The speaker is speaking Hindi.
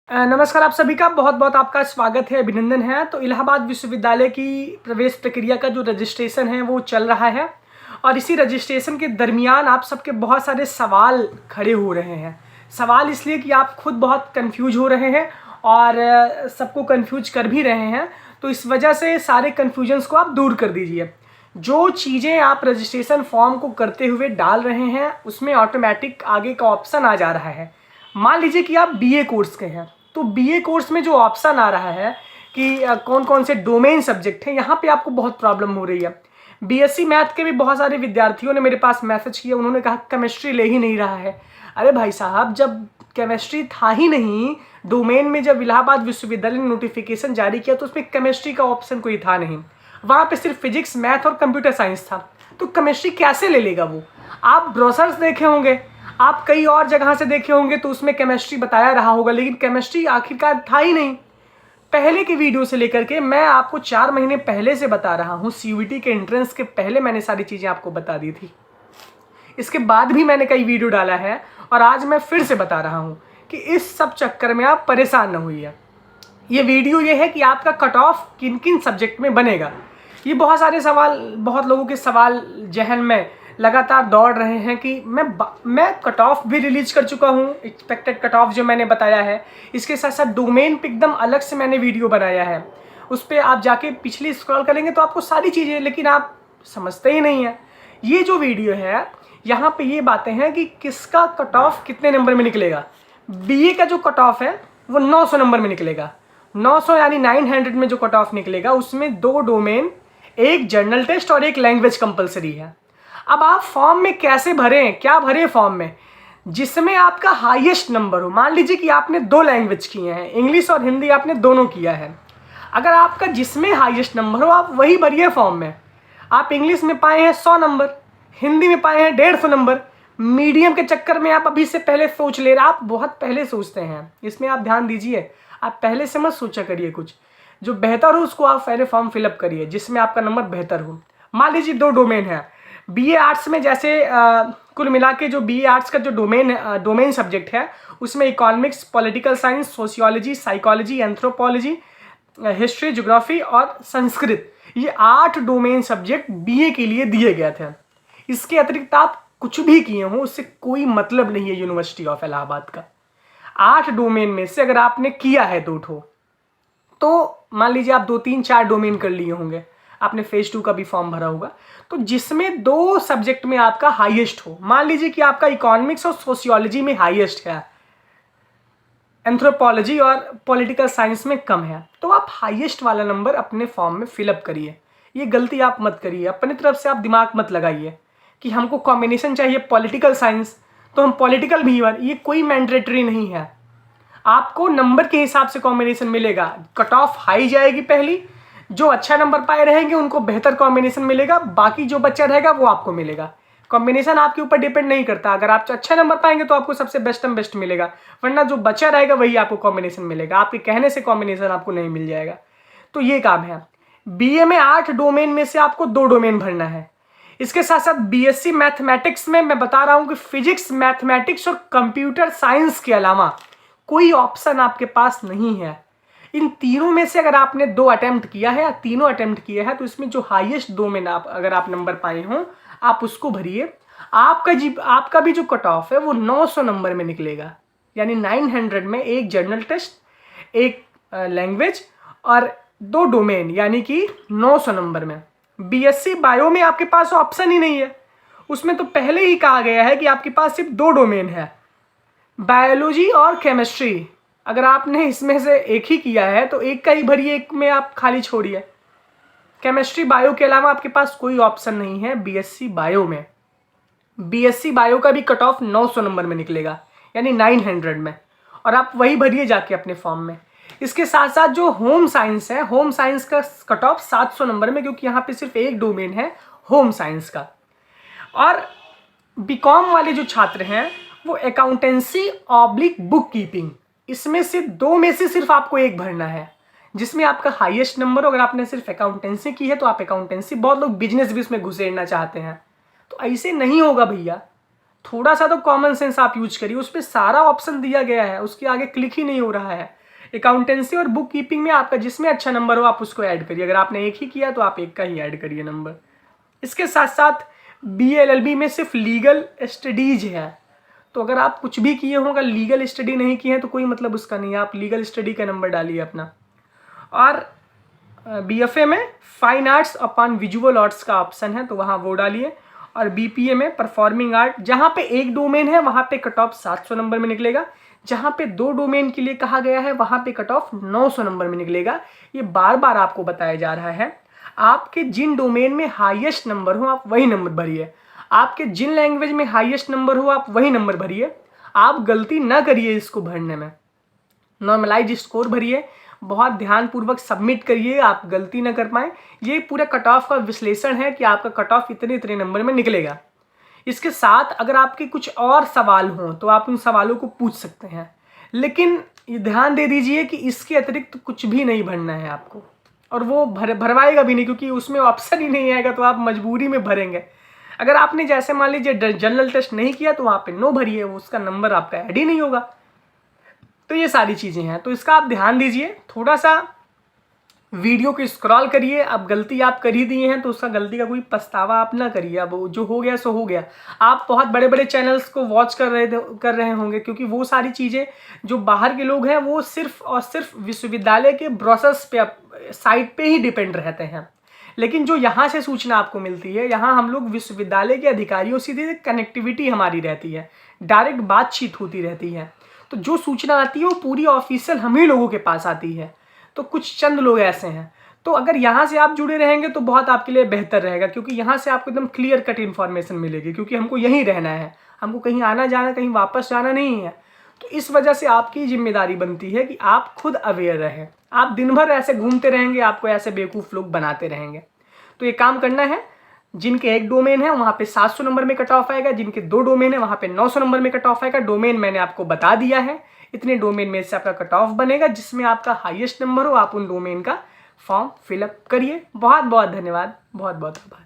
नमस्कार आप सभी का बहुत बहुत आपका स्वागत है, अभिनंदन है। तो इलाहाबाद विश्वविद्यालय की प्रवेश प्रक्रिया का जो रजिस्ट्रेशन है वो चल रहा है और इसी रजिस्ट्रेशन के दरमियान आप सबके बहुत सारे सवाल खड़े हो रहे हैं। सवाल इसलिए कि आप खुद बहुत कंफ्यूज हो रहे हैं और सबको कंफ्यूज कर भी रहे हैं। तो इस वजह से सारे कन्फ्यूजन्स को आप दूर कर दीजिए। जो चीज़ें आप रजिस्ट्रेशन फॉर्म को करते हुए डाल रहे हैं उसमें ऑटोमेटिक आगे का ऑप्शन आ जा रहा है। मान लीजिए कि आप बीए कोर्स के हैं, तो बीए कोर्स में जो ऑप्शन आ रहा है कि कौन कौन से डोमेन सब्जेक्ट हैं, यहाँ पे आपको बहुत प्रॉब्लम हो रही है। बीएससी मैथ के भी बहुत सारे विद्यार्थियों ने मेरे पास मैसेज किया, उन्होंने कहा केमिस्ट्री ले ही नहीं रहा है। अरे भाई साहब, जब केमिस्ट्री था ही नहीं डोमेन में, जब इलाहाबाद विश्वविद्यालय ने नोटिफिकेशन जारी किया तो उसमें केमिस्ट्री का ऑप्शन कोई था नहीं। वहाँ पे सिर्फ फिजिक्स, मैथ और कंप्यूटर साइंस था। तो केमिस्ट्री कैसे ले लेगा वो? आप ब्रोशर्स देखे होंगे, आप कई और जगह से देखे होंगे तो उसमें केमिस्ट्री बताया रहा होगा, लेकिन केमिस्ट्री आखिरकार था ही नहीं। पहले की वीडियो से लेकर के मैं आपको 4 महीने पहले से बता रहा हूँ, सीयूईटी के एंट्रेंस के पहले मैंने सारी चीज़ें आपको बता दी थी। इसके बाद भी मैंने कई वीडियो डाला है और आज मैं फिर से बता रहा हूँ कि इस सब चक्कर में आप परेशान न होइए। ये वीडियो ये है कि आपका कट ऑफ किन किन सब्जेक्ट में बनेगा। ये बहुत सारे सवाल, बहुत लोगों के सवाल जहन में लगातार दौड़ रहे हैं कि मैं कट ऑफ भी रिलीज कर चुका हूँ, एक्सपेक्टेड कट ऑफ जो मैंने बताया है। इसके साथ साथ डोमेन पे एकदम अलग से मैंने वीडियो बनाया है, उस पर आप जाके पिछली स्क्रॉल करेंगे तो आपको सारी चीज़ें, लेकिन आप समझते ही नहीं है। ये जो वीडियो है यहाँ पे ये बातें हैं कि किसका कट ऑफ कितने नंबर में निकलेगा। बीए का जो कट ऑफ है वो 900 नंबर में निकलेगा। 900 यानी 900 में जो कट ऑफ निकलेगा उसमें 2 डोमेन, एक जर्नल टेस्ट और एक लैंग्वेज कंपलसरी है। अब आप फॉर्म में कैसे भरें, क्या भरें फॉर्म में जिसमें आपका हाईएस्ट नंबर हो। मान लीजिए कि आपने 2 लैंग्वेज किए हैं, इंग्लिश और हिंदी आपने दोनों किया है। अगर आपका जिसमें हाईएस्ट नंबर हो आप वही भरिए फॉर्म में। आप इंग्लिश में पाए हैं 100 नंबर, हिंदी में पाए हैं 150 नंबर। मीडियम के चक्कर में आप अभी से पहले सोच ले रहे, आप बहुत पहले सोचते हैं, इसमें आप ध्यान दीजिए। आप पहले से मत सोचा करिए, कुछ जो बेहतर हो उसको आप पहले फॉर्म फिलअप करिए जिसमें आपका नंबर बेहतर हो। मान लीजिए 2 डोमेन है बीए आर्ट्स में, जैसे कुल मिला के जो बीए आर्ट्स का जो डोमेन सब्जेक्ट है उसमें economics, political science, sociology, psychology, anthropology, history, geography और संस्कृत, ये 8 डोमेन सब्जेक्ट बीए के लिए दिए गए थे। इसके अतिरिक्त आप कुछ भी किए हो उससे कोई मतलब नहीं है यूनिवर्सिटी ऑफ इलाहाबाद का। 8 डोमेन में से अगर आपने किया है 2 ठो, तो मान लीजिए आप 2, 3, 4 डोमेन कर लिए होंगे, आपने फेज 2 का भी फॉर्म भरा होगा, तो जिसमें 2 सब्जेक्ट में आपका हाईएस्ट हो। मान लीजिए कि आपका इकोनॉमिक्स और सोशियोलॉजी में हाईएस्ट है, एंथ्रोपोलॉजी और पॉलिटिकल साइंस में कम है, तो आप हाईएस्ट वाला नंबर अपने फॉर्म में फिलअप करिए। ये गलती आप मत करिए, अपनी तरफ से आप दिमाग मत लगाइए कि हमको कॉम्बिनेशन चाहिए पॉलिटिकल साइंस तो हम पॉलिटिकल भी भर, ये कोई मैंडेटरी नहीं है। आपको नंबर के हिसाब से कॉम्बिनेशन मिलेगा। कट ऑफ हाई जाएगी पहली, जो अच्छा नंबर पाए रहेंगे उनको बेहतर कॉम्बिनेशन मिलेगा, बाकी जो बच्चा रहेगा वो आपको मिलेगा। कॉम्बिनेशन आपके ऊपर डिपेंड नहीं करता। अगर आप अच्छा नंबर पाएंगे तो आपको सबसे बेस्ट मिलेगा, वरना जो बच्चा रहेगा वही आपको कॉम्बिनेशन मिलेगा। आपके कहने से कॉम्बिनेशन आपको नहीं मिल जाएगा। तो ये काम है। बीए में 8 डोमेन में से आपको 2 डोमेन भरना है। इसके साथ साथ बीएससी मैथमेटिक्स में मैं बता रहा हूं कि फिजिक्स, मैथमेटिक्स और कंप्यूटर साइंस के अलावा कोई ऑप्शन आपके पास नहीं है। इन तीनों में से अगर आपने 2 अटेम्प्ट किया है या तीनों अटेम्प्ट किया है तो इसमें जो हाईएस्ट 2 में अगर आप नंबर पाए हों आप उसको भरिए। आपका भी जो कट ऑफ है वो 900 नंबर में निकलेगा, यानी 900 में एक जर्नल टेस्ट, एक लैंग्वेज और 2 डोमेन, यानी कि 900 नंबर में। बीएससी बायो में आपके पास ऑप्शन ही नहीं है, उसमें तो पहले ही कहा गया है कि आपके पास सिर्फ 2 डोमेन है, बायोलॉजी और केमिस्ट्री। अगर आपने इसमें से एक ही किया है तो एक का ही भरिए, एक में आप खाली छोड़िए। केमिस्ट्री बायो के अलावा आपके पास कोई ऑप्शन नहीं है बीएससी बायो में। बीएससी बायो का भी कट ऑफ 900 नंबर में निकलेगा, यानी 900 में, और आप वही भरिए जाके अपने फॉर्म में। इसके साथ साथ जो होम साइंस है, होम साइंस का कट ऑफ 700 नंबर में, क्योंकि यहाँ पे सिर्फ एक डोमेन है होम साइंस का। और बीकॉम वाले जो छात्र हैं वो अकाउंटेंसी ऑब्लिक बुक कीपिंग, इसमें से 2 में से सिर्फ आपको एक भरना है जिसमें आपका हाईएस्ट नंबर हो। अगर आपने सिर्फ अकाउंटेंसी की है तो आप अकाउंटेंसी, बहुत लोग बिजनेस भी उसमें घुसेड़ना चाहते हैं, तो ऐसे नहीं होगा भैया। थोड़ा सा तो कॉमन सेंस आप यूज करिए, उस पर सारा ऑप्शन दिया गया है, उसके आगे क्लिक ही नहीं हो रहा है। अकाउंटेंसी और बुक कीपिंग में आपका जिसमें अच्छा नंबर हो आप उसको ऐड करिए, अगर आपने एक ही किया तो आप एक का ही ऐड करिए नंबर। इसके साथ साथ BA-LLB में सिर्फ लीगल स्टडीज है, तो अगर आप कुछ भी किए हो अगर लीगल स्टडी नहीं किए हैं तो कोई मतलब उसका नहीं है, आप लीगल स्टडी का नंबर डालिए अपना। और BFA में fine arts upon visual arts का ऑप्शन है तो वहाँ वो डालिए। और BPA में परफॉर्मिंग आर्ट, जहाँ पे एक डोमेन है वहाँ पे कट ऑफ 700 नंबर में निकलेगा, जहाँ पे 2 डोमेन के लिए कहा गया है वहाँ पे कट ऑफ 900 नंबर में निकलेगा। ये बार बार आपको बताया जा रहा है, आपके जिन डोमेन में हाईएस्ट नंबर हो आप वही नंबर भरिए, आपके जिन लैंग्वेज में हाईएस्ट नंबर हो आप वही नंबर भरिए। आप गलती ना करिए इसको भरने में, नॉर्मलाइज स्कोर भरिए, बहुत ध्यानपूर्वक सबमिट करिए, आप गलती ना कर पाएँ। ये पूरा कट ऑफ का विश्लेषण है कि आपका कट ऑफ इतने इतने नंबर में निकलेगा। इसके साथ अगर आपके कुछ और सवाल हों तो आप उन सवालों को पूछ सकते हैं, लेकिन ये ध्यान दे दीजिए कि इसके अतिरिक्त कुछ भी नहीं भरना है आपको, और वो भरवाएगा भी नहीं, क्योंकि उसमें ऑप्शन ही नहीं आएगा तो आप मजबूरी में भरेंगे। अगर आपने जैसे मान लीजिए जनरल टेस्ट नहीं किया तो वहाँ पे नो भरिए, उसका नंबर आपका ऐड ही नहीं होगा। तो ये सारी चीज़ें हैं, तो इसका आप ध्यान दीजिए, थोड़ा सा वीडियो को स्क्रॉल करिए। अब गलती आप कर ही दिए हैं तो उसका गलती का कोई पछतावा आप ना करिए, अब जो हो गया सो हो गया। आप बहुत बड़े बड़े चैनल्स को वॉच कर रहे होंगे, क्योंकि वो सारी चीज़ें जो बाहर के लोग हैं वो सिर्फ और सिर्फ विश्वविद्यालय के ब्रोसेस पे साइट पे ही डिपेंड रहते हैं। लेकिन जो यहाँ से सूचना आपको मिलती है, यहाँ हम लोग विश्वविद्यालय के अधिकारियों से सीधे कनेक्टिविटी हमारी रहती है, डायरेक्ट बातचीत होती रहती है। तो जो सूचना आती है वो पूरी ऑफिशियल हम ही लोगों के पास आती है। तो कुछ चंद लोग ऐसे हैं, तो अगर यहाँ से आप जुड़े रहेंगे तो बहुत आपके लिए बेहतर रहेगा, क्योंकि यहाँ से आपको एकदम क्लियर कट इन्फॉर्मेशन मिलेगी, क्योंकि हमको यहीं रहना है, हमको कहीं आना जाना कहीं वापस जाना नहीं है। तो इस वजह से आपकी जिम्मेदारी बनती है कि आप खुद अवेयर रहें। आप दिन भर ऐसे घूमते रहेंगे, आपको ऐसे बेवकूफ़ लोग बनाते रहेंगे। तो ये काम करना है, जिनके एक डोमेन है वहाँ पे 700 नंबर में कट ऑफ आएगा, जिनके 2 डोमेन है वहाँ पे 900 नंबर में कट ऑफ आएगा। डोमेन मैंने आपको बता दिया है, इतने डोमेन में से आपका कट ऑफ बनेगा, जिसमें आपका हाईएस्ट नंबर हो आप उन डोमेन का फॉर्म फिलअप करिए। बहुत बहुत धन्यवाद, बहुत बहुत आभार।